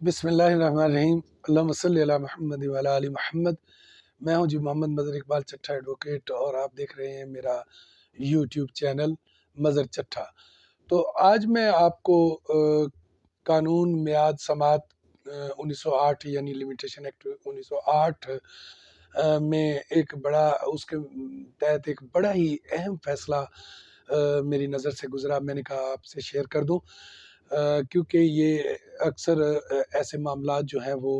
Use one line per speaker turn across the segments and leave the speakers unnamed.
بسم اللہ الرحمن الرحیم، اللہم صلی علی محمد وعلی آل محمد۔ میں ہوں جی محمد مظہر اقبال چٹھا ایڈوکیٹ، اور آپ دیکھ رہے ہیں میرا یوٹیوب چینل مظہر چٹھا۔ تو آج میں آپ کو قانون میعاد سماعت 1908 یعنی لمیٹیشن ایکٹ 1908 میں ایک بڑا، اس کے تحت ایک بڑا ہی اہم فیصلہ میری نظر سے گزرا، میں نے کہا آپ سے شیئر کر دوں، کیونکہ یہ اکثر ایسے معاملات جو ہیں وہ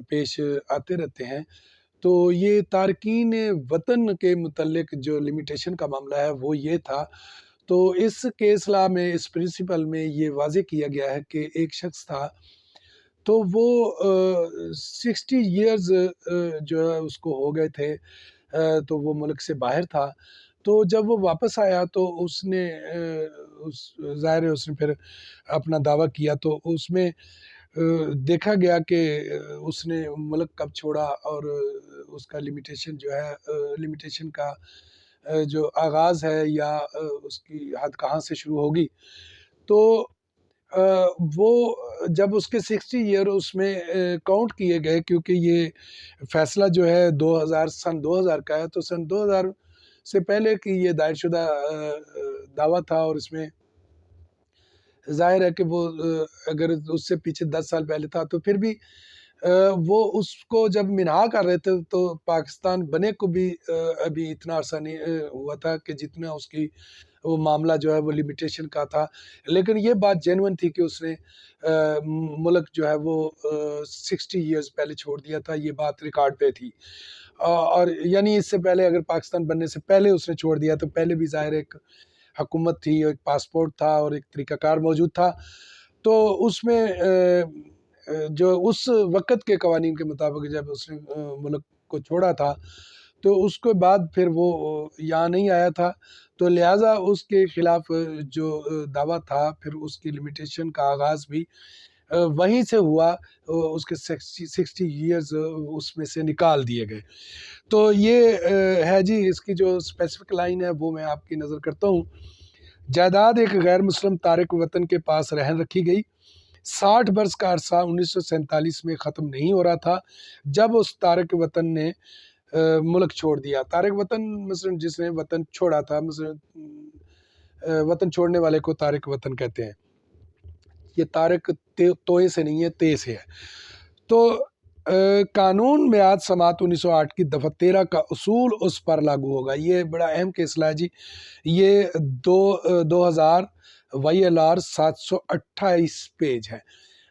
پیش آتے رہتے ہیں۔ تو یہ تارکین وطن کے متعلق جو لمیٹیشن کا معاملہ ہے وہ یہ تھا۔ تو اس کیس لا میں، اس پرنسپل میں یہ واضح کیا گیا ہے کہ ایک شخص تھا، تو وہ 60 ایئرز جو ہے اس کو ہو گئے تھے، تو وہ ملک سے باہر تھا۔ تو جب وہ واپس آیا تو اس نے ظاہر ہے اس نے پھر اپنا دعویٰ کیا، تو اس میں دیکھا گیا کہ اس نے ملک کب چھوڑا، اور اس کا لمیٹیشن جو ہے، لمیٹیشن کا جو آغاز ہے یا اس کی حد کہاں سے شروع ہوگی۔ تو وہ جب اس کے 60 ایئر اس میں کاؤنٹ کیے گئے، کیونکہ یہ فیصلہ جو ہے سن 2000 کا ہے، تو سن 2000 سے پہلے کی یہ دائر شدہ دعویٰ تھا، اور اس میں ظاہر ہے کہ وہ اگر اس سے پیچھے 10 سال پہلے تھا تو پھر بھی وہ اس کو جب منہا کر رہے تھے تو پاکستان بنے کو بھی ابھی اتنا عرصہ نہیں ہوا تھا کہ جتنا اس کی وہ معاملہ جو ہے وہ لمیٹیشن کا تھا۔ لیکن یہ بات جینون تھی کہ اس نے ملک جو ہے وہ 60 ایئرز پہلے چھوڑ دیا تھا، یہ بات ریکارڈ پہ تھی۔ اور یعنی اس سے پہلے، اگر پاکستان بننے سے پہلے اس نے چھوڑ دیا تو پہلے بھی ظاہر ایک حکومت تھی، ایک پاسپورٹ تھا اور ایک طریقہ کار موجود تھا۔ تو اس میں جو اس وقت کے قوانین کے مطابق جب اس نے ملک کو چھوڑا تھا تو اس کے بعد پھر وہ یہاں نہیں آیا تھا، تو لہٰذا اس کے خلاف جو دعویٰ تھا، پھر اس کی لمیٹیشن کا آغاز بھی وہیں سے ہوا، اس کے 60 ایئرز اس میں سے نکال دیے گئے۔ تو یہ ہے جی، اس کی جو اسپیسیفک لائن ہے وہ میں آپ کی نظر کرتا ہوں۔ جائیداد ایک غیر مسلم تارک وطن کے پاس رہن رکھی گئی۔ 60 برس کا عرصہ 1947 میں ختم نہیں ہو رہا تھا جب اس تارک وطن نے ملک چھوڑ دیا۔ تارک وطن مثلا جس نے وطن چھوڑا تھا، مثلا وطن چھوڑنے والے کو تارک وطن کہتے ہیں۔ یہ تارک توئے سے نہیں ہے، تے سے ہے۔ تو قانون میعاد سماعت 1908 کی دفعہ 13 کا اصول اس پر لاگو ہوگا۔ یہ بڑا اہم کیسلا ہے جی۔ یہ 2000 WLR 728 پیج ہے۔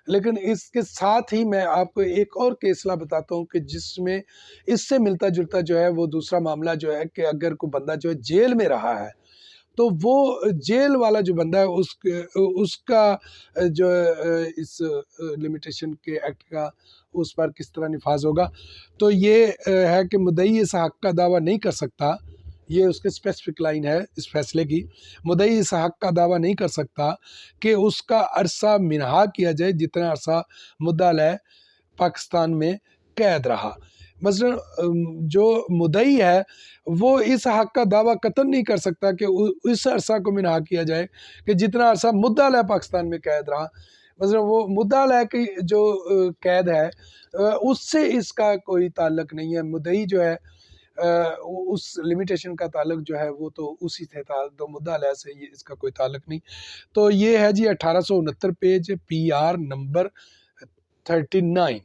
لیکن اس کے ساتھ ہی میں آپ کو ایک اور کیسلا بتاتا ہوں کہ جس میں اس سے ملتا جلتا جو ہے وہ دوسرا معاملہ جو ہے کہ اگر کوئی بندہ جو ہے جیل میں رہا ہے تو وہ جیل والا جو بندہ ہے اس کا جو اس لمیٹیشن کے ایکٹ کا اس پر کس طرح نفاذ ہوگا۔ تو یہ ہے کہ مدعی اس حق کا دعویٰ نہیں کر سکتا، یہ اس کے اسپیسیفک لائن ہے اس فیصلے کی۔ مدعی اس حق کا دعویٰ نہیں کر سکتا کہ اس کا عرصہ منہا کیا جائے جتنا عرصہ مدعا علیہ پاکستان میں قید رہا۔ مثلا جو مدعی ہے وہ اس حق کا دعویٰ قطعاً نہیں کر سکتا کہ اس عرصہ کو منہا کیا جائے کہ جتنا عرصہ مدعا علیہ پاکستان میں قید رہا۔ مثلا وہ مدعا علیہ کی جو قید ہے اس سے اس کا کوئی تعلق نہیں ہے۔ مدعی جو ہے اس لمیٹیشن کا تعلق جو ہے وہ تو اسی سے تھا، تو مدعا علیہ سے اس کا کوئی تعلق نہیں۔ تو یہ ہے جی 1869 پیج PR نمبر 39۔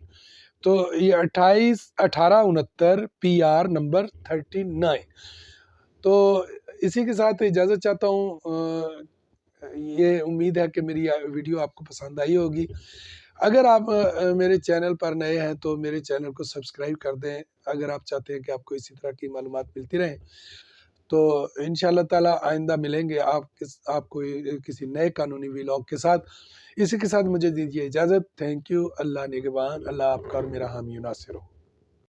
تو یہ 1869 PR نمبر 39۔ تو اسی کے ساتھ اجازت چاہتا ہوں۔ یہ امید ہے کہ میری ویڈیو آپ کو پسند آئی ہوگی۔ اگر آپ میرے چینل پر نئے ہیں تو میرے چینل کو سبسکرائب کر دیں، اگر آپ چاہتے ہیں کہ آپ کو اسی طرح کی معلومات ملتی رہیں۔ تو انشاءاللہ تعالی آئندہ ملیں گے آپ کو کسی نئے قانونی ویلاگ کے ساتھ۔ اسی کے ساتھ مجھے دیجیے اجازت۔ Thank you. اللہ نگہبان۔ اللہ آپ کا اور میرا حامی و ناصر ہو۔